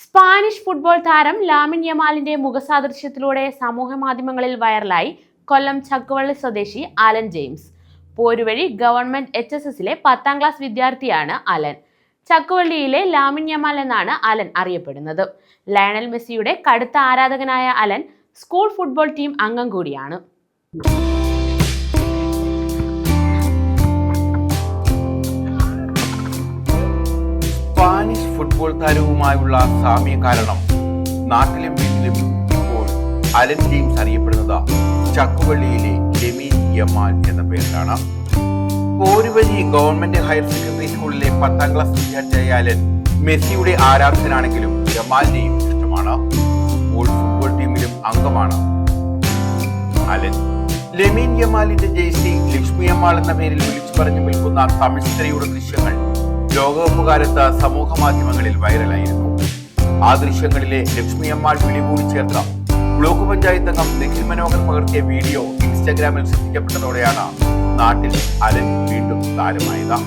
Spanish football താരം Lamine യമാലിന്റെ മുഖസാദൃശ്യത്തിലൂടെ സമൂഹ മാധ്യമങ്ങളിൽ വൈറലായി കൊല്ലം ചക്കുവള്ളി സ്വദേശി അലൻ ജെയിംസ്. പോരുവഴി ഗവൺമെന്റ് HSSലെ 10ാം ക്ലാസ് വിദ്യാർത്ഥിയാണ് അലൻ. ചക്കുവള്ളിയിലെ ലാമിൻ യമാൽ എന്നാണ് അലൻ അറിയപ്പെടുന്നത്. ലയണൽ മെസ്സിയുടെ കടുത്ത ആരാധകനായ അലൻ സ്കൂൾ ഫുട്ബോൾ ടീം അംഗം കൂടിയാണ്. സ്പാനിഷ് ഫുട്ബോൾ താരവുമായുള്ള സാമ്യ കാരണം നാട്ടിലും വീട്ടിലും ഇപ്പോൾ അലൻ ജെയിംസ് അറിയപ്പെടുന്നത് ചക്കുവള്ളിയിലെ ലെമീൻ യമാൽ എന്ന പേരിലാണ്. പോരുവഴി ഗവൺമെന്റ് ഹയർ സെക്കൻഡറി സ്കൂളിലെ 10ാം ക്ലാസ് വിദ്യാർത്ഥിയായ അലൻ മെസ്സിയുടെ ആരാധകനാണെങ്കിലും യമാലിനെയും ഇഷ്ടമാണ്. സ്കൂൾ ഫുട്ബോൾ ടീമിലും അംഗമാണ് അലൻ. ലെമീൻ യമാലിന്റെ ജേഴ്സി ലക്ഷ്മി യമാൾ എന്ന പേരിൽ വിളിച്ചു പറഞ്ഞു നിൽക്കുന്ന തമിഴ് സ്ത്രീയുടെ ദൃശ്യങ്ങൾ ലോകകപ്പ് കാലത്ത് സമൂഹ മാധ്യമങ്ങളിൽ വൈറലായിരുന്നു. ആ ദൃശ്യങ്ങളിലെ ലക്ഷ്മി അമ്മാൾ വിളികൂടി ചേർത്ത ബ്ലോക്ക് പഞ്ചായത്ത് അംഗം നിഖിൽ മനോഹർ പകർത്തിയ വീഡിയോ ഇൻസ്റ്റാഗ്രാമിൽ ശ്രദ്ധിക്കപ്പെട്ടതോടെയാണ് നാട്ടിൽ അലൻ വീണ്ടും താരമായത്.